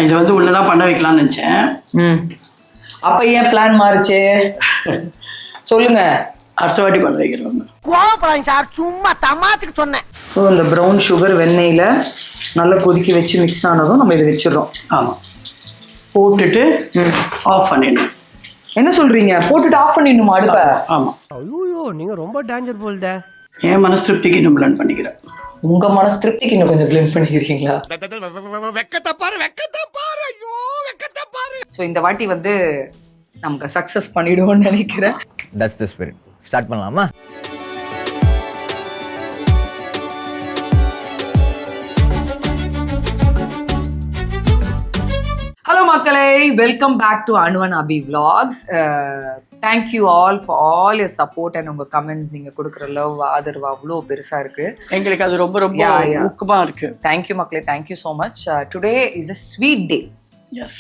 இதை வந்து உள்ளதான் பண்ண வைக்கலாம்னு நினச்சேன். அப்போ ஏன் பிளான் மாறுச்சு சொல்லுங்க. அடுத்த வாட்டி பண்ண வைக்கிறோம். சும்மா தமாத்துக்கு சொன்னேன். ஸோ இந்த ப்ரௌன் சுகர் வெண்ணெயில் நல்லா கொதிக்க வச்சு மிக்ஸ் ஆனதும் நம்ம இதை வச்சிடறோம். ஆமாம், போட்டுட்டு ஆஃப் பண்ணிடணும். என்ன சொல்றீங்க? போட்டுட்டு ஆஃப் பண்ணிடணுமா அடுப்பை? ஆமாம். ஐயோ நீங்க ரொம்ப டேஞ்சர் போல்தே. என் மனசு திருப்திக்கு இன்னும் பிளான் பண்ணிக்கிறேன். உங்க மனசு திருப்திக்கு இன்னும் கொஞ்சம் பிளெண்ட் பண்ணிக்கிறீங்களா? ஸோ இந்த வாட்டி வந்து நமக்கு சக்ஸஸ் பண்ணிடுவோம்னு நினைக்கிறேன். That's the spirit. ஸ்டார்ட் பண்ணலாமா? ஹலோ மக்களே, welcome back to Anu and Abhi vlogs. Thank you all for all your support and உங்கள் கமெண்ட்ஸ். நீங்கள் கொடுக்குற லவ் ஆதரவு அவ்வளோ பெருசாக இருக்குது. எங்களுக்கு அது ரொம்ப ரொம்ப ஊக்கமாக இருக்குது. தேங்க்யூ மக்களே, thank you so much. Today is a sweet day. Yes,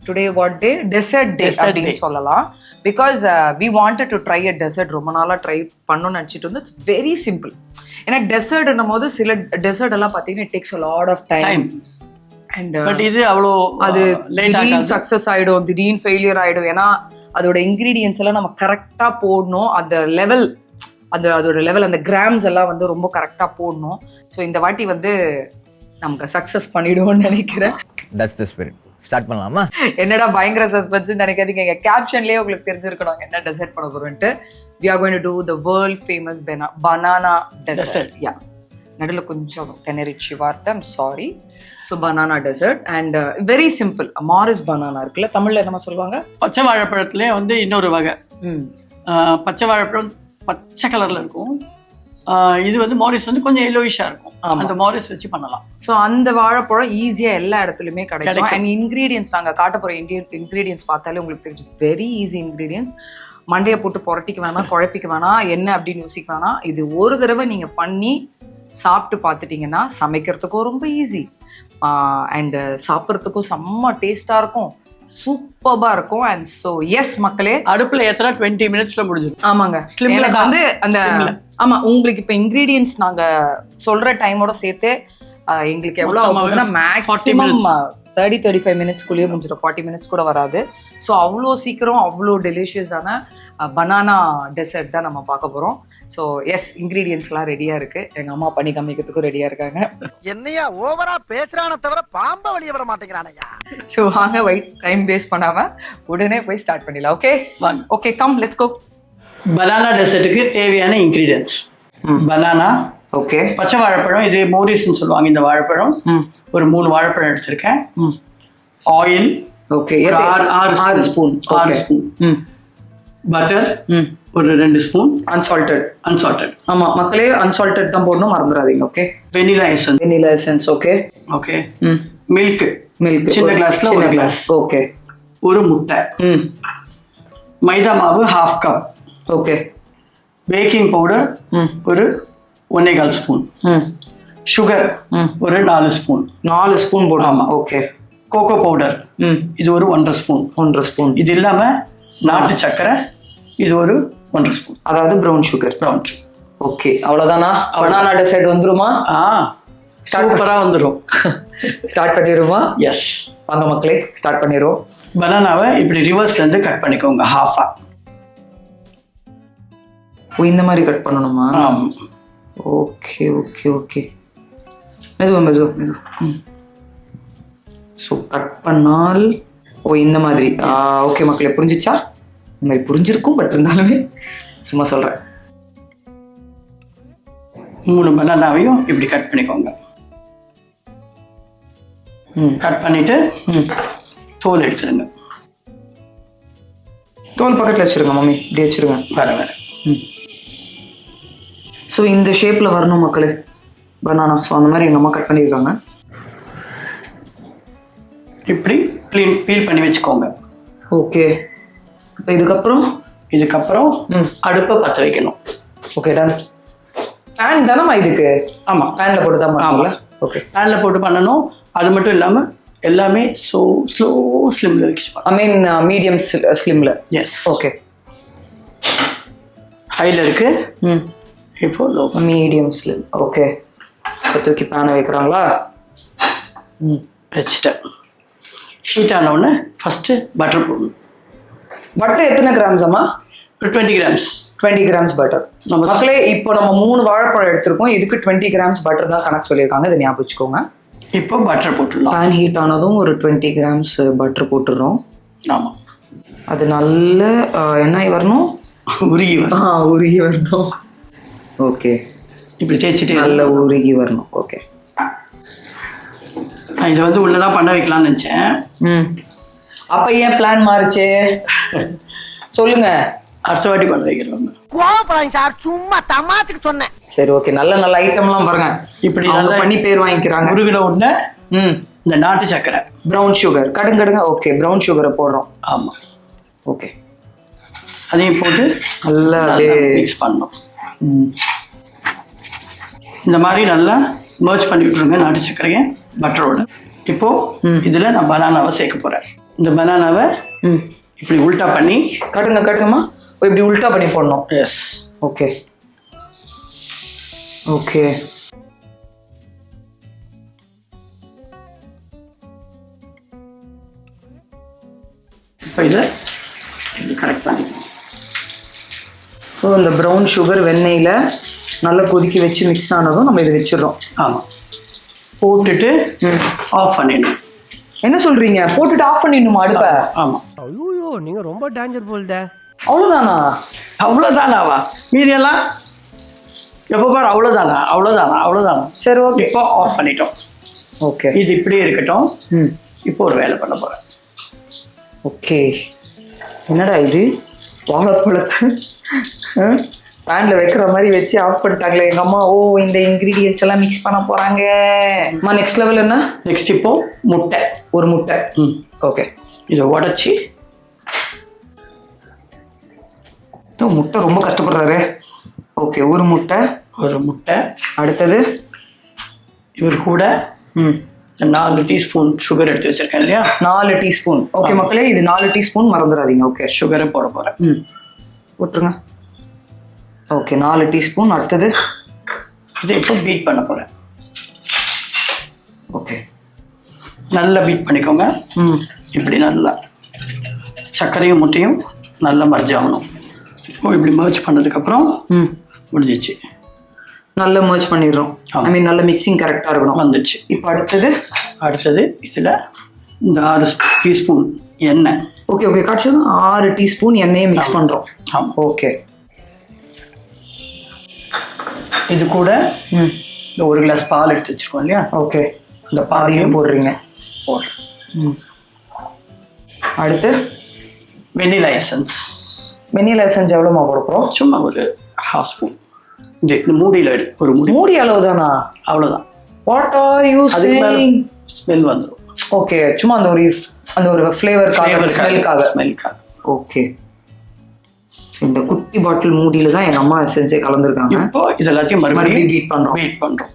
today what day? Dessert day அப்படின்னு சொல்லலாம். Because we wanted to try a dessert. ரொம்ப நாளாக ட்ரை பண்ணணும்னு நினச்சிட்டு வந்து இட்ஸ் வெரி சிம்பிள். ஏன்னா டெசர்ட்னும் போது சில டெசர்ட் எல்லாம் பார்த்தீங்கன்னா it takes a lot of time. And but இது அவ்வளோ அது திடீர்னு சக்ஸஸ் ஆகிடும், திடீர்னு ஃபெயிலியர் ஆகிடும். ஏன்னா அதோட இன்க்ரீடியன்ஸ் எல்லாம் நம்ம கரெக்டாக போடணும். அந்த லெவல், அதோட லெவல், அந்த கிராம்ஸ் எல்லாம் வந்து ரொம்ப கரெக்டாக போடணும். ஸோ இந்த வாட்டி வந்து நமக்கு சக்ஸஸ் பண்ணிடுவோம்னு நினைக்கிறேன். That's the spirit. ஸ்டார்ட் பண்ணலாமா? என்னடா பயங்கர சஸ்பென்ஸ் நினைக்காதீங்க. எங்க கேப்ஷன்லயே உங்களுக்கு தெரிஞ்சிருக்கணும் என்ன டெசர்ட் பண்ண போறோம்ட்டு. we are going to do the world famous banana dessert. yeah, நடுல கொஞ்சம் தெனரிச்சி வார்த்தை, I'm sorry. So banana dessert and very simple. மாரிஸ் பனானா இருக்குல்ல, தமிழ்ல என்ன சொல்லுவாங்க? பச்சை வாழைப்பழத்துலேயே வந்து இன்னொரு வகை. பச்சை வாழைப்பழம் பச்சை கலர்ல இருக்கும். இது வந்து மாரிஸ் வந்து கொஞ்சம் எல்லோயிஷாக இருக்கும். அந்த மாரிஸ் வச்சு பண்ணலாம். ஸோ அந்த வாழைப்பழம் ஈஸியாக எல்லா இடத்துலையுமே கிடைக்கும். அண்ட் இன்க்ரீடியன்ஸ் நாங்கள் காட்ட போகிற இன்க்ரீடியன்ஸ் பார்த்தாலே உங்களுக்கு தெரிஞ்சு வெரி ஈஸி இன்க்ரீடியன்ஸ். மண்டையை போட்டு புரட்டிக்க வேணாம், குழப்பிக்க வேணாம், என்ன அப்படின்னு யோசிக்க வேணாம். இது ஒரு தடவை நீங்கள் பண்ணி சாப்பிட்டு பார்த்துட்டிங்கன்னா சமைக்கிறதுக்கும் ரொம்ப ஈஸி அண்டு சாப்பிட்றதுக்கும் செம்ம டேஸ்ட்டாக இருக்கும், சூப்பர்பா இருக்கும். அண்ட் ஸோ எஸ் மக்களே, அடுப்பில் ஏற்றினா 20 minutesல முடிஞ்சிடும். ஆமாங்க, எனக்கு வந்து அந்த ஆமாம் உங்களுக்கு இப்போ இன்க்ரீடியன்ஸ் நாங்கள் சொல்கிற டைமோட சேர்த்து எங்களுக்கு எவ்வளோ ஆகுதுன்னா மேக்ஸிமம் 30-35 minutesக்குள்ளேயே முடிஞ்சிடும். 40 minutes கூட வராது. ஸோ அவ்வளோ சீக்கிரம் அவ்வளோ டெலிஷியஸான பனானா டெசர்ட் தான் நம்ம பார்க்க போகிறோம். ஸோ எஸ், இன்க்ரீடியன்ஸ்லாம் ரெடியாக இருக்குது. எங்கள் அம்மா பண்ணி காமிக்கிறதுக்கும் ரெடியாக இருக்காங்க. என்னையா ஓவரா பேசுறான தவிர பாம்ப வெளியே விட மாட்டேங்கிறானையா. ஸோ வாங்க, டைம் வேஸ்ட் பண்ணாமல் உடனே போய் ஸ்டார்ட் பண்ணிடலாம். ஓகே வாங்க. Okay, come let's go. Banana டெசர்ட்டுக்கு தேவையான இன்க்ரீடியன்ஸ்: பனானா, ஓகே, பச்சை வாழைப்பழம், இது மோரிஸ்ன்னு சொல்லுவாங்க இந்த வாழைப்பழம், ஒரு 3 வாழைப்பழம் எடுத்திருக்கேன், ஆயில், ஓகே, 6 ஸ்பூன், பட்டர் ஒரு 2 ஸ்பூன், அன்சால்டட். ஆமாம் மக்களே, அன்சால்டட் தான் போடணும், மறந்துடாதீங்க. Okay, vanilla essence, okay okay, milk சின்ன கிளாஸ்ல ஒரு கிளாஸ், ஓகே, ஒரு முட்டை, மைதா மாவு 1/2 கப், ஓகே, பேக்கிங் பவுடர் ஒரு 1.25 ஸ்பூன், சுகர் ஒரு 4 ஸ்பூன் போடும். ஆமாம், ஓகே, கோகோ பவுடர் இது ஒரு 1.5 ஸ்பூன். இது இல்லாம நாட்டு சக்கரை இது ஒரு 1.5 ஸ்பூன், அதாவது ப்ரௌன் சுகர். ஓகே, அவ்வளோதானா? பனானா டெசர்ட் வந்துருமா? சூப்பராக வந்துடும். ஸ்டார்ட் பண்ணிடுமா? எஸ், வாங்க மக்களே, ஸ்டார்ட் பண்ணிடுவோம். பனானாவை இப்படி ரிவர்ஸ்லேருந்து கட் பண்ணிக்கோங்க, ஹாஃபா. ஓ, இந்த மாதிரி கட் பண்ணணுமா? ஓகே ஓகே ஓகே, மெதுவா. ஸோ கட் பண்ணால் இந்த மாதிரி. ஓகே மக்களே, புரிஞ்சிச்சா? இந்த மாதிரி புரிஞ்சிருக்கும், பட் இருந்தாலுமே சும்மா சொல்கிறேன். 3 பனானாவையும் இப்படி கட் பண்ணிக்கோங்க. கட் பண்ணிட்டு தோல் எடுத்துருங்க. தோல் பக்கத்தில் வச்சுருங்க மம்மி, இப்படி வச்சுருங்க. வேற. ஸோ இந்த ஷேப்பில் வரணும் மக்களே பனானா. ஸோ அந்த மாதிரி எங்கள் அம்மா கட் பண்ணியிருக்காங்க. இப்படி பீல் பண்ணி வச்சுக்கோங்க. ஓகே, இப்போ இதுக்கப்புறம் அடுப்பை பற்ற வைக்கணும். Okay, ton. பேன் தானம்மா இதுக்கு? ஆமாம், பேனில் போட்டு தான் பண்ணுவாங்களா? ஓகே, பேனில் போட்டு பண்ணணும். அது மட்டும் இல்லாமல் எல்லாமே ஸ்லோ ஸ்லிம்மில் வச்சு, ஐ மீன் மீடியம் ஸ்லிம்மில். Yes, okay. ஹையில் இருக்கு, இப்போ லோ, மீடியம் ஸ்லிம். ஓகே, இப்போ தூக்கி பேனை வைக்கிறாங்களா? வச்சுட்டேன். ஹீட் ஆனவுடனே ஃபஸ்ட்டு பட்டர் போடணும். பட்டர் எத்தனை கிராம்ஸ் அம்மா? ஒரு 20 கிராம்ஸ். 20 grams butter. மக்களே இப்போ நம்ம 3 வாழைப்பழம் எடுத்திருக்கோம், இதுக்கு 20 கிராம்ஸ் பட்டர் தான் கணக்கு சொல்லியிருக்காங்க, இதை ஞாபகம் வச்சுக்கோங்க. இப்போ பட்டர் போட்டுடலாம். பேன் ஹீட் ஆனதும் ஒரு 20 கிராம்ஸ் பட்டர் போட்டுடுறோம். ஆமாம், அது நல்ல என்ன வரணும், உருகி வரும். உருகி வரணும். ஓகே, இப்படி தேய்ச்சிட்டு நல்ல உருகி வரணும். ஓகே, நான் இதை வந்து உள்ளதான் பண்ண வைக்கலாம்னு நினச்சேன். அப்போ ஏன் பிளான் மாறுச்சு சொல்லுங்க. அடுத்த வாட்டி பண்ண வைக்கிறோம். கோபப்படாதீங்க சார், சும்மா தமாத்துக்கு சொன்னேன். சரி, ஓகே. நல்ல நல்ல ஐட்டம்லாம் பாருங்க, இப்படி நல்லா பண்ணி பேர் வாங்கிக்கிறாங்க. உருகின உடனே இந்த நாட்டு சக்கரை, ப்ரௌன் சுகர் கடுங்க. ஓகே, ப்ரௌன் சுகரை போடுறோம். ஆமாம், ஓகே. அதையும் போட்டு நல்லா மிக்ஸ் பண்ணணும். இந்த மாதிரி நல்லா மர்ஜ் பண்ணி விட்டுருங்க நாட்டு சக்கரையை பட்டரோட. இப்போ இதில் நான் பனானாவை சேர்க்க போகிறேன். இந்த பனானாவை இப்படி உல்ட்டா பண்ணி கட்டுங்கம்மா. இப்படி உல்ட்டா பண்ணி போடணும். Yes, okay okay. இப்போ இதை கரெக்ட் பண்ணி ஸோ இந்த ப்ரௌன் சுகர் வெண்ணெயில் நல்லா கொதிக்க வச்சு மிக்ஸ் ஆனதும் நம்ம இதை வச்சிடறோம். ஆமாம், போட்டுட்டு ஆஃப் பண்ணிடணும். என்ன சொல்கிறீங்க? போட்டுட்டு ஆஃப் பண்ணிடணுமா அடுப்பை? ஆமாம். ஐயோ, நீங்க ரொம்ப டேஞ்சர் போல்தே. அவ்வளோதானா? அவ்வளோதானாவா? மீதியெல்லாம் எப்போ பாரு அவ்வளோதானா. சரி, ஓகே. இப்போ ஆஃப் பண்ணிட்டோம். ஓகே, இது இப்படியே இருக்கட்டும். இப்போ ஒரு வேலை பண்ண போகிறேன். ஓகே. என்னடா இது, வாழைப்பழத்தை பேனில் வைக்கிற மாதிரி வச்சு ஆஃப் பண்ணிட்டாங்களே எங்கள் அம்மா. இந்த இன்க்ரீடியன்ட்ஸ் எல்லாம் மிக்ஸ் பண்ண போகிறாங்க. அம்மா, நெக்ஸ்ட் லெவல் என்ன? நெக்ஸ்ட் இப்போ முட்டை. ஒரு முட்டை. ஓகே, இதை உடச்சி. முட்டை ரொம்ப கஷ்டப்படுறாரு. ஓகே, ஒரு முட்டை. அடுத்தது இவர் கூட 4 டீஸ்பூன் சுகர் எடுத்து வச்சிருக்கேன் இல்லையா? 4 டீஸ்பூன். ஓகே மக்களே, இது 4 டீஸ்பூன் மறந்துடாதீங்க. ஓகே, சுகரை போட போகிறேன். போட்டுருங்க. Okay, 4 teaspoon. அடுத்தது இதை இப்போ பீட் பண்ண போகிறேன். ஓகே, நல்லா பீட் பண்ணிக்கோங்க. இப்படி நல்லா சர்க்கரையும் முட்டையும் நல்லா மர்ஜ் ஆகணும். இப்போ இப்படி மர்ஜ் பண்ணதுக்கப்புறம் முடிஞ்சிச்சு. நல்லா மர்ஜ் பண்ணிடுறோம். ஐ மீன் நல்ல மிக்சிங் கரெக்டாக இருக்கணும். வந்துச்சு. இப்போ அடுத்தது இதில் இந்த 6 டீஸ்பூன் எண்ணெய். ஓகே, காய்ச்சி 6 டீஸ்பூன் எண்ணெயை மிக்ஸ் பண்ணுறோம். ஆமாம், ஓகே. இது கூட இந்த 1 கிளாஸ் பால் எடுத்து வச்சுருக்கோம் இல்லையா? ஓகே, அந்த பாலையும் போடுறீங்க. அடுத்து வெனிலா எசன்ஸ். வெனிலா எசன்ஸ் எவ்வளோமா போடுறோம்? சும்மா ஒரு 1/2 ஸ்பூன். இந்த மூடியில் ஒரு மூடி அளவு தானா? அவ்வளோதான். What are you saying? Smell வந்துடும். ஓகே, சும்மா அந்த ஒரு ஃப்ளேவருக்காக, ஸ்மெல்லுக்காக. ஓகே, இந்த குட்டி பாட்டில் மூடியில் தான் எங்கள் அம்மா எசன்ஸே கலந்துருக்காங்க. இப்போ இது எல்லாத்தையும் மறுபடியும் பீட் பண்ணுறோம்.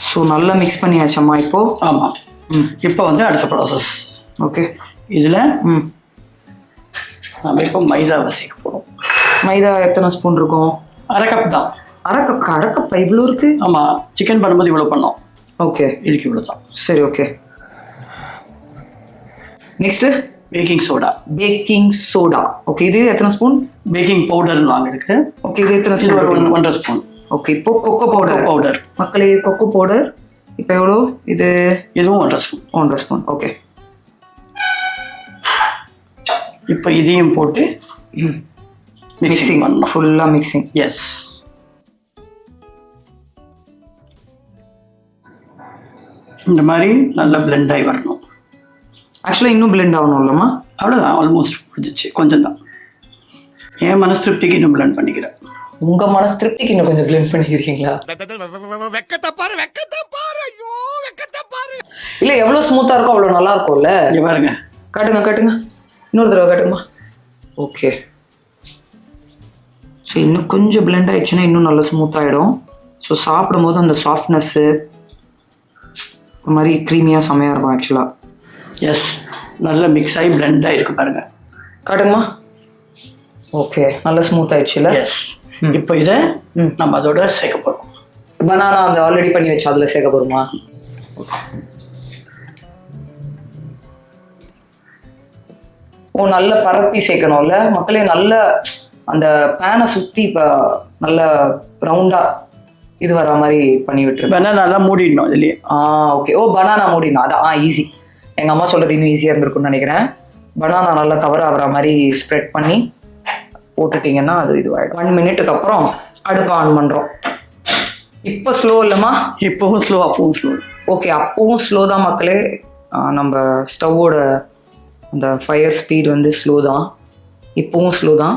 ஸோ நல்லா மிக்ஸ் பண்ணியாச்சம்மா இப்போ. ஆமாம். இப்போ வந்து அடுத்த ப்ராசஸ். ஓகே, இதில் நம்ம இப்போ மைதாவை சேர்க்க போகிறோம். மைதா எத்தனை ஸ்பூன் இருக்கும்? 1/2 கப் தான். 1/2 கப் இவ்வளோ இருக்கு? ஆமாம், சிக்கன் பண்ணும்போது இவ்வளோ பண்ணோம். ஓகே, இதுக்கு இவ்வளோ தான். சரி, okay. Next baking soda. Okay, இது எத்தனை ஸ்பூன்? பேக்கிங் பவுடர்னு வாங்கிருக்கு. ஓகே, இது எத்தனை ஸ்பூன்? 1.5 ஸ்பூன். ஓகே, இப்போ கொக்கோ பவுடர். மக்களே, கொக்கோ பவுடர் இப்போ எவ்வளோ? இதுவும் 1.5 ஸ்பூன். 1.5 ஸ்பூன். ஓகே, இப்போ இதையும் போட்டு மிக்சிங் பண்ணணும். ஃபுல்லாக மிக்சிங். எஸ். இந்த மாதிரி நல்லா பிளெண்ட் ஆகி வரணும். ஆக்சுவலாக இன்னும் பிளெண்ட் ஆகணும் இல்லைம்மா? அவ்வளோதான், ஆல்மோஸ்ட் முடிஞ்சிச்சு. கொஞ்சம் தான். என் மனசு திருப்திக்கு இன்னும் பிளெண்ட் பண்ணிக்கிறேன். உங்கள் மனசு திருப்திக்கு இன்னும் கொஞ்சம் பிளெண்ட் பண்ணிக்கிறீங்களா? இல்லை, எவ்வளோ ஸ்மூத்தாக இருக்கும் அவ்வளோ நல்லா இருக்கும்ல. இங்கே பாருங்க. காட்டுங்க. இன்னொரு தடவை காட்டுங்கம்மா. ஓகே, ஸோ இன்னும் கொஞ்சம் பிளெண்ட் ஆகிடுச்சுன்னா இன்னும் நல்லா ஸ்மூத் ஆகிடும். ஸோ சாப்பிடும்போது அந்த சாஃப்ட்னஸ்ஸு ஒரு மாதிரி க்ரீமியாக செமையாக இருக்கும் ஆக்சுவலாக. எஸ், நல்லா மிக்ஸ் ஆகி பிளெண்ட் ஆகிருக்கு பாருங்க. காட்டுங்கம்மா. ஓகே, நல்லா ஸ்மூத் ஆகிடுச்சுல. எஸ். இப்போ இதை நம்ம அதோட சேர்க்க போகிறோம். பனானா அந்த ஆல்ரெடி பண்ணி வச்சு அதில் சேர்க்க போகிறோமா? ஓ நல்ல பரப்பி சேர்க்கணும்ல மக்களே. நல்ல அந்த பேனை சுற்றி இப்போ நல்ல ரவுண்டாக இது வர மாதிரி பண்ணி விட்டுருக்கேன். பனானா மூடிடணும் இதுலேயே. ஓகே. ஓ பனானா மூடிடணும். அதான் ஈஸி. எங்கள் அம்மா சொல்கிறது இன்னும் ஈஸியாக இருந்திருக்குன்னு நினைக்கிறேன். பனானா நல்லா கவர் ஆகிற மாதிரி ஸ்ப்ரெட் பண்ணி போட்டுட்டிங்கன்னா அது இதுவாகிடும். 1 மினிட்டுக்கு அப்புறம் அடுப்பு ஆன் பண்ணுறோம். இப்போ ஸ்லோ இல்லைம்மா? இப்போவும் ஸ்லோ, அப்பவும் ஸ்லோ. ஓகே, அப்பவும் ஸ்லோ தான் மக்களே. நம்ம ஸ்டவ்வோட அந்த ஃபயர் ஸ்பீட் வந்து ஸ்லோ தான். இப்போவும் ஸ்லோ தான்.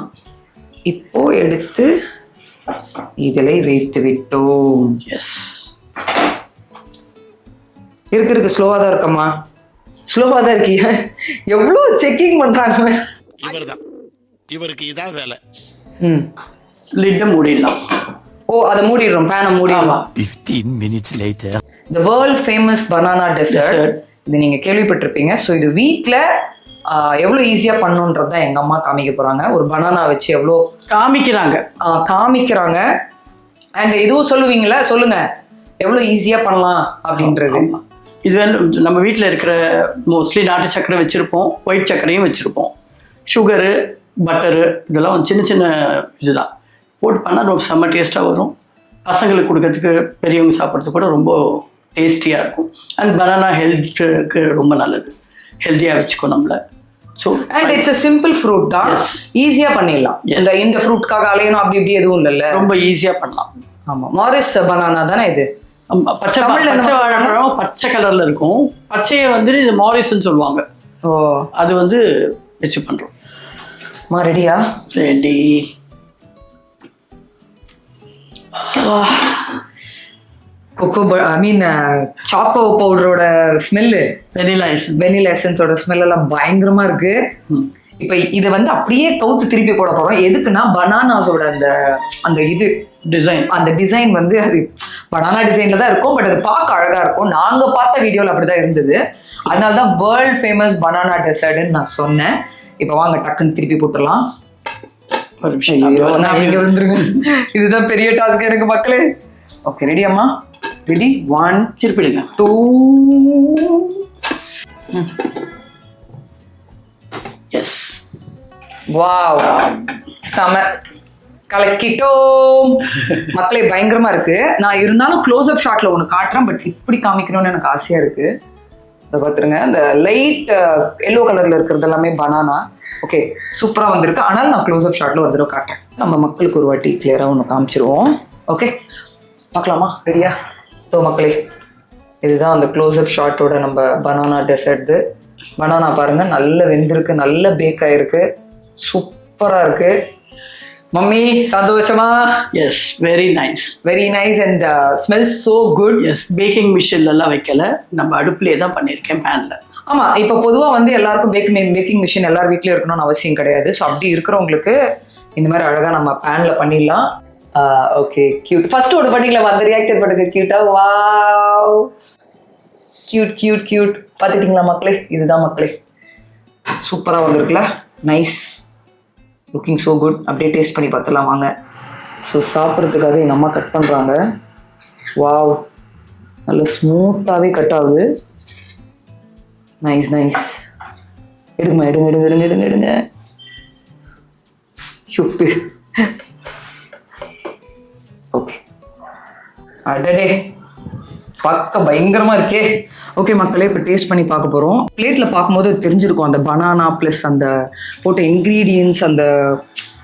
இப்போ எடுத்து இதில் வைத்து விட்டோம். எஸ், இருக்கு ஸ்லோவாக தான் இருக்கம்மா. ஸ்லோவாக தான் இருக்கீங்க. எவ்வளோ செக்கிங் பண்ணுறாங்க. இவர்தான், இவருக்கு இதான் வேலை. லிட்டை மூடிடலாம். ஓ அதை மூடிடுறோம், பேனை மூடிடலாம். 15 minutes later. The world famous banana dessert. இது நீங்கள் கேள்விப்பட்டிருப்பீங்க. ஸோ இது வீட்டில் எவ்வளோ ஈஸியாக பண்ணுன்றது தான் எங்கள் அம்மா காமிக்க போகிறாங்க. ஒரு பனானா வச்சு எவ்வளோ காமிக்கிறாங்க. அண்ட் இதுவும் சொல்லுவீங்களா, சொல்லுங்கள் எவ்வளோ ஈஸியாக பண்ணலாம் அப்படின்றது. இது வந்து நம்ம வீட்டில் இருக்கிற மோஸ்ட்லி நாட்டு சர்க்கரை வச்சுருப்போம், ஒயிட் சர்க்கரையும் வச்சுருப்போம், சுகரு, பட்டரு, இதெல்லாம் சின்ன சின்ன இதுதான் போட்டு பண்ணால் ரொம்ப செம்ம டேஸ்ட்டாக வரும். பசங்களுக்கு கொடுக்கறதுக்கு, பெரியவங்க சாப்பிட்றதுக்கு கூட ரொம்ப டேஸ்டியாக இருக்கும். அண்ட் பனானா ஹெல்த்துக்கு ரொம்ப நல்லது, ஹெல்த்தியாக வச்சுக்கோ நம்மளை. So and it's a simple fruit தான், ஈஸியாக பண்ணிடலாம். இந்த ஃப்ரூட்காக அலையணும் அப்படி இப்படி எதுவும் இல்லைல்ல, ரொம்ப ஈஸியாக பண்ணலாம். ஆமாம், மாரிஸ் பனானா தானே இது. பச்சை வாழைப்பழம் பச்சை கலரில் இருக்கும். பச்சையை வந்து இது மாரிஸ்ன்னு சொல்லுவாங்க. ஓ அது வந்து வச்சு பண்ணுறோம். ரெடியா? ரெடி. கொக்கோ சாக்கோ பவுடரோட ஸ்மெல்லு, வெனிலா எசன்ஸோட ஸ்மெல் எல்லாம் பயங்கரமா இருக்கு. இப்போ இதை வந்து அப்படியே கவுத்து திருப்பி போட போறோம். எதுக்குன்னா பனானாஸோட அந்த இது டிசைன் வந்து அது பனானா டிசைன்ல தான் இருக்கும். பட் அது பார்க்க அழகா இருக்கும். நாங்க பார்த்த வீடியோல அப்படிதான் இருந்தது. அதனாலதான் வேர்ல்ட் ஃபேமஸ் பனானா டெசர்ட்னு நான் சொன்னேன். இப்போ வாங்க டக்குன்னு திருப்பி போட்டுடலாம். இதுதான் பெரிய டாஸ்க் எனக்கு மக்களே. ஓகே ரெடி அம்மா? ரெடி? 1 திருப்பிடுங்க. 2 எஸ். வாவ், செம கலக்கிட்டோம் மக்களே. பயங்கரமா இருக்கு. நான் இருந்தாலும் க்ளோஸ் அப் ஷாட்ல ஒன்று காட்டுறேன். பட் இப்படி காமிக்கணும்னு எனக்கு ஆசையா இருக்கு. இதை பார்த்துருங்க, இந்த லைட் எல்லோ கலர்ல இருக்கிறது எல்லாமே பனானா. ஓகே சூப்பராக வந்திருக்கு. ஆனால் நான் க்ளோஸ் அப் ஷாட்டில் ஒரு தடவை காட்டுறேன். நம்ம மக்களுக்கு ஒரு வாட்டி கிளியராக ஒன்று காமிச்சிருவோம். ஓகே பார்க்கலாமா? ரெடியா? ஸோ மக்களே, இதுதான் அந்த க்ளோஸ் அப் ஷாட்டோட நம்ம பனானா டெசர்ட். பனானா பாருங்கள், நல்ல வெந்திருக்கு, நல்ல பேக் ஆகிருக்கு, சூப்பராக இருக்குது. மம்மி சந்தோஷமா? Yes, very nice, very nice and smells so good. Yes, baking மிஷின்லலாம் வைக்கல, நம்ம அடுப்புலேயே தான் பண்ணியிருக்கேன், பேனில். ஆமாம், இப்போ பொதுவாக வந்து எல்லாருக்கும் பேக்கிங் மிஷின் எல்லார் வீட்லேயும் இருக்கணும்னு அவசியம் கிடையாது. ஸோ அப்படி இருக்கிறவங்களுக்கு இந்த மாதிரி அழகாக நம்ம பேனில் பண்ணிடலாம். Okay cute. ஃபர்ஸ்ட் ஒன்று பண்ணிக்கலாம், அந்த ரியாக்ஷன் பண்ணுங்க கியூட்டா. Wow, cute cute cute. பார்த்துட்டிங்களா மக்களே? இதுதான் மக்களே, சூப்பராக வந்திருக்குல்ல, நைஸ், லுக்கிங் ஸோ குட். அப்படியே டேஸ்ட் பண்ணி பார்த்துலாம் வாங்க. ஸோ சாப்பிட்றதுக்காக எங்கள் அம்மா கட் பண்ணுறாங்க. வாவ், நல்ல ஸ்மூத்தாகவே கட் ஆகுது. Nice nice. எடுங்கம்மா, எடுங்க எடுங்க எடுங்க எடுங்க எடுங்க. சுப்பு. ஓகே, அடடே பார்க்க பயங்கரமாக இருக்கே. ஓகே மக்களே, இப்போ டேஸ்ட் பண்ணி பார்க்க போகிறோம். பிளேட்டில் பார்க்கும்போது தெரிஞ்சிருக்கும் அந்த பனானா ப்ளஸ் அந்த போட்ட இன்க்ரீடியன்ஸ், அந்த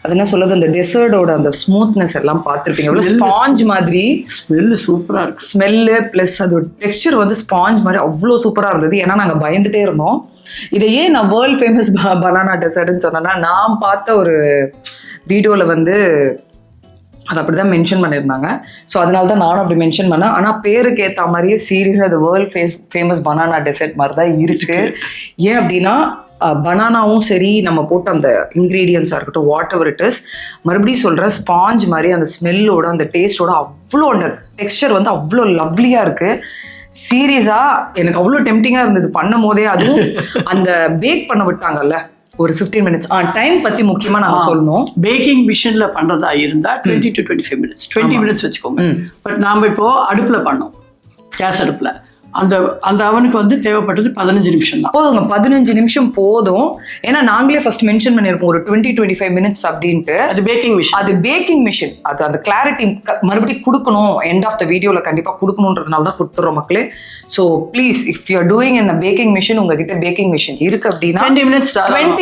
அது என்ன சொல்லுது, அந்த டெசர்டோட அந்த ஸ்மூத்னஸ் எல்லாம் பார்த்துருப்பீங்க. எவ்வளோ ஸ்பாஞ்ச் மாதிரி. ஸ்மெல்லு சூப்பராக இருக்கு. ஸ்மெல்லு ப்ளஸ் அதோட டெக்ஸ்சர் வந்து ஸ்பாஞ்ச் மாதிரி அவ்வளோ சூப்பராக இருந்தது. ஏன்னா நாங்கள் பயந்துட்டே இருந்தோம். இதை ஏன் நான் வேர்ல்ட் ஃபேமஸ் பனானா டெசர்ட்னு சொன்னேன்னா, நான் பார்த்த ஒரு வீடியோவில் வந்து அது அப்படி தான் மென்ஷன் பண்ணியிருந்தாங்க. ஸோ அதனால தான் நானும் அப்படி மென்ஷன் பண்ணேன். ஆனால் பேருக்கு ஏற்ற மாதிரியே சீரியஸாக அது வேர்ல்ட் ஃபேமஸ் பனானா டெசர்ட் மாதிரி தான் இருக்குது. ஏன் அப்படின்னா பனானாவும் சரி, நம்ம போட்ட அந்த இன்க்ரீடியன்ஸாக இருக்கட்டும், வாட் எவர் இட் இஸ், மறுபடியும் சொல்கிறேன், ஸ்பாஞ்ச் மாதிரி அந்த ஸ்மெல்லோட அந்த டேஸ்ட்டோட அவ்வளோ அந்த டெக்ஸ்சர் வந்து அவ்வளோ லவ்லியாக இருக்குது. சீரியஸாக எனக்கு அவ்வளோ டெம்டிங்காக இருந்தது பண்ணும் போதே. அதுவும் அந்த பேக் பண்ண விட்டாங்கல்ல ஒரு 15 மினிட்ஸ். டைம் பற்றி முக்கியமாக நான் சொல்லணும். பேக்கிங் மிஷினில் பண்ணுறதா இருந்தால் 20 to 25 மினிட்ஸ், 20 மினிட்ஸ் வச்சுக்கோங்க. பட் நாம் இப்போது அடுப்பில் பண்ணோம், கேஸ் அடுப்பில். அந்த அந்த அவனுக்கு வந்து தேவைப்பட்டது 15 நிமிஷம் தான். போதுங்க, 15 நிமிஷம் போதும். ஏன்னா நாங்களே ஃபர்ஸ்ட் மென்ஷன் பண்ணியிருப்போம் ஒரு 20-25 மினிட்ஸ் அப்படின்ட்டு. அது பேக்கிங் மிஷின். அது பேக்கிங் மிஷின். அது அந்த கிளாரிட்டி மறுபடியும் கொடுக்கணும், எண்ட் ஆஃப் த வீடியோவில் கண்டிப்பாக கொடுக்கணுன்றதுனால தான் கொடுத்துறோம் மக்களே. So please if you are doing in packing machine, உங்ககிட்ட பேக்கிங் மிஷின் இருக்கு அப்படின்னா 20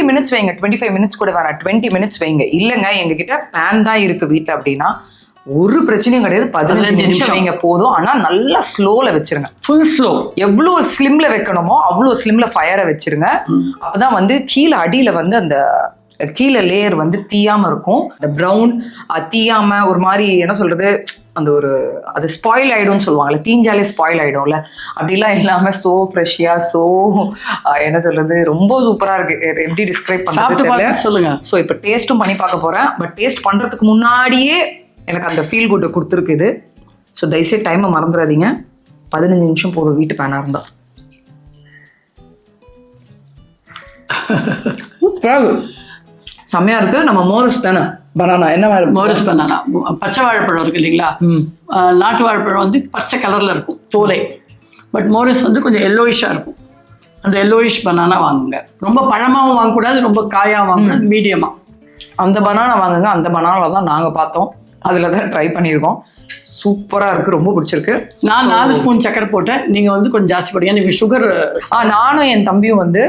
மினிட்ஸ் வைங்க. 25 மினிட்ஸ் கூட வேணாம், 20 மினிட்ஸ் வைங்க. இல்லைங்க எங்ககிட்ட பேன் தான் இருக்கு வீட்டில் அப்படின்னா ஒரு பிரச்சனையும் கிடையாது, 15 நிமிஷம் வைங்க போதும். ஆனா நல்லா ஸ்லோல வச்சிருங்க, ஃபுல் ஸ்லோ. எவ்வளவு ஸ்லிம்ல வைக்கணுமோ அவ்வளவு ஸ்லிம்ல ஃபயரை வச்சிருங்க. அப்பதான் வந்து கீழே அடியில வந்து அந்த கீழே லேயர் வந்து தீயாம இருக்கும். அந்த ப்ரௌன் தீயாம ஒரு மாதிரி என்ன சொல்றது, அந்த ஒரு அது ஸ்பாயில் ஆயிடும்னு சொல்லுவாங்கல்ல, தீஞ்சாலே ஸ்பாயில் ஆயிடும்ல, அப்படிலாம் இல்லாம சோ ஃப்ரெஷ்ஷியா சோ என்ன சொல்றது ரொம்ப சூப்பரா இருக்கு. எப்படி டிஸ்கிரைப் பண்றது சொல்லுங்க. ஸோ இப்போ டேஸ்ட்டும் பண்ணி பார்க்க போறேன். பட் டேஸ்ட் பண்றதுக்கு முன்னாடியே எனக்கு அந்த ஃபீல் குட்டை கொடுத்துருக்குது. ஸோ தயவுசெய்து டைமை மறந்துடாதீங்க. 15 நிமிஷம் போதும் வீட்டு பேனா இருந்தா. செம்மையா இருக்கு. நம்ம மோரஸ் தானே பனானா, என்ன மாதிரி மோரஸ் பனானா, பச்சை வாழைப்பழம் இருக்கு இல்லைங்களா, நாட்டு வாழைப்பழம் வந்து பச்சை கலர்ல இருக்கும் தோலை. பட் மோரஸ் வந்து கொஞ்சம் எல்லோயிஷா இருக்கும். அந்த எல்லோயிஷ் பனானா வாங்குங்க. ரொம்ப பழமாவும் வாங்கக்கூடாது, ரொம்ப காயாவும் வாங்கக்கூடாது, மீடியமா அந்த பனானா வாங்குங்க. அந்த பனானால தான் நாங்கள் பார்த்தோம், அதில் தான் ட்ரை பண்ணியிருக்கோம். சூப்பராக இருக்குது, ரொம்ப பிடிச்சிருக்கு. நான் 4 ஸ்பூன் சக்கரை போட்டேன், நீங்கள் வந்து கொஞ்சம் ஜாஸ்தி போடுங்க. நீங்கள் சுகர் நானும் என் தம்பியும் வந்து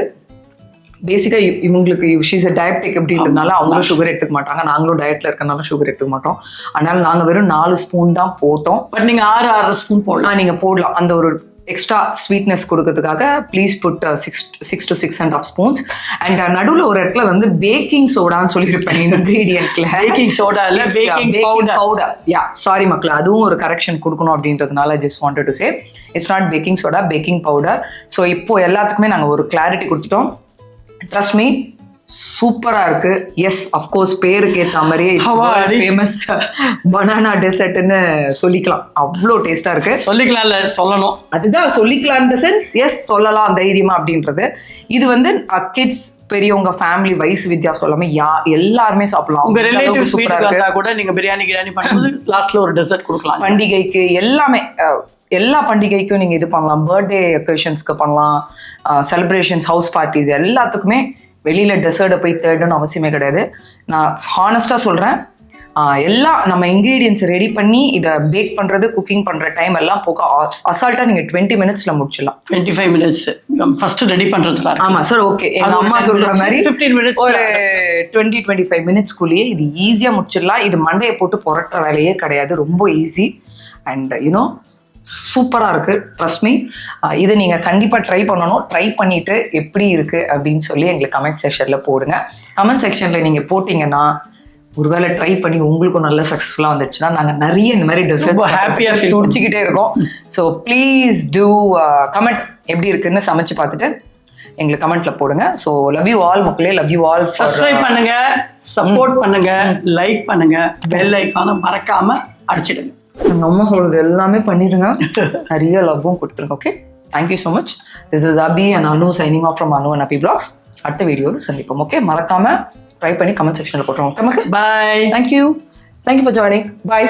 பேசிக்காக இவங்களுக்கு ஷீஸ் டயபெட்டிக் அப்படின்றதுனால அவங்களும் சுகர் எடுத்துக்க மாட்டாங்க, நாங்களும் டயட்டில் இருக்கனால சுகர் எடுத்துக்க மாட்டோம். அதனால நாங்கள் வெறும் 4 ஸ்பூன் தான் போட்டோம். பட் நீங்கள் 6 ஸ்பூன் போடலாம். நீங்கள் போடலாம். அந்த ஒரு எக்ஸ்ட்ரா ஸ்வீட்னஸ் கொடுக்கறதுக்காக please put 6 to 6.5 spoons. And நடுவில் ஒரு இடத்துல வந்து பேக்கிங் சோடான்னு சொல்லியிருப்பேன் இன்கிரீடியன்ட்ல. பேக்கிங் சோடா இல்லை, பேக்கிங் பவுடர். யா சாரி மக்கள், அதுவும் ஒரு கரெக்ஷன் கொடுக்கணும் அப்படின்றதுனால just wanted to say it's not baking soda, baking powder. So இப்போ எல்லாத்துக்குமே நாங்கள் ஒரு கிளாரிட்டி கொடுத்துட்டோம். ட்ரஸ்ட் மீ சூப்பரா இருக்கு. எஸ் அஃப்கோர்ஸ் பேருக்கு ஏற்ற மாதிரியே ஃபேமஸ் பனானா டெசர்ட்னு சொல்லிக்கலாம். அவ்வளோ டேஸ்டா இருக்கு. சொல்லிக்கலாம்ல, சொல்லணும். அதுதான் சொல்லிக்கலாம். இந்த சென்ஸ் எஸ் சொல்லலாம் தைரியமா அப்படின்றது. இது வந்து கிட்ஸ், பெரியவங்க, ஃபேமிலி வயசு வித்தியாசம் சொல்லாம எல்லாருமே சாப்பிடலாம். உங்க ரிலேட்டிவ்ஸ் வீட்டுக்கு வந்தா கூட நீங்க பிரியாணி பண்ணும்போது லாஸ்ட்ல ஒரு டெசர்ட் கொடுக்கலாம். பண்டிகைக்கு எல்லாமே, எல்லா பண்டிகைக்கும் நீங்க இது பண்ணலாம். பர்த்டே அக்கேஷன்ஸ்க்கு பண்ணலாம், செலிப்ரேஷன்ஸ், ஹவுஸ் பார்ட்டிஸ் எல்லாத்துக்குமே வெளியில டெசர்ட்டை போய் தேடணும்னு அவசியமே கிடையாது. நான் ஹானஸ்டா சொல்றேன், எல்லாம் நம்ம இன்கிரீடியன்ஸ் ரெடி பண்ணி இதை பேக் பண்றது, குக்கிங் பண்ற டைம் எல்லாம் போக அசால்ட்டா நீங்க 20 மினிட்ஸ்ல முடிச்சிடலாம். 25 மினிட்ஸ் ஃபர்ஸ்ட் ரெடி பண்றதுக்கு. ஆமா சார், ஓகே. எங்க அம்மா சொல்ற மாதிரி 15 மினிட்ஸ், ஒரு 20-25 மினிட்ஸ்க்குள்ளேயே இது ஈஸியா முடிச்சிடலாம். இது மண்டையை போட்டு புரட்டுற வேலையே கிடையாது, ரொம்ப ஈஸி. அண்ட் யூனோ சூப்பராக இருக்குது. ட்ரஸ்ட் மீ, இதை நீங்கள் கண்டிப்பாக ட்ரை பண்ணணும். ட்ரை பண்ணிவிட்டு எப்படி இருக்குது அப்படின்னு சொல்லி எங்களுக்கு கமெண்ட் செக்ஷனில் போடுங்க. கமெண்ட் செக்ஷனில் நீங்கள் போட்டிங்கன்னா ஒருவேளை ட்ரை பண்ணி உங்களுக்கும் நல்ல சக்ஸஸ்ஃபுல்லாக வந்துச்சுன்னா நாங்கள் நிறைய இந்த மாதிரி டெசர்ட்ஸ் ஹாப்பியாக துடிச்சிக்கிட்டே இருக்கோம். ஸோ ப்ளீஸ் டூ கமெண்ட் எப்படி இருக்குன்னு சமைச்சு பார்த்துட்டு எங்களுக்கு கமெண்ட்ல போடுங்க. ஸோ லவ் யூ ஆல் மக்களே, லவ் யூ ஆல். சப்ஸ்கிரைப் பண்ணுங்க, சப்போர்ட் பண்ணுங்க, லைக் பண்ணுங்க, பெல் ஐக்கானை மறக்காம அடிச்சிடுங்க. எங்கள் அம்மா சொல்றது எல்லாமே பண்ணிடுங்க, நிறைய லவ்வும் கொடுத்துருங்க. Okay, thank you so much. This is Abhi and Anu signing off from Anu and Abhi vlogs. அடுத்த வீடியோவில் சந்திப்போம். ஓகே, மறக்காம ட்ரை பண்ணி கமெண்ட் செக்ஷனில் போட்டுருவோம். ஓகே மக்கள், bye. Thank you for joining. Bye.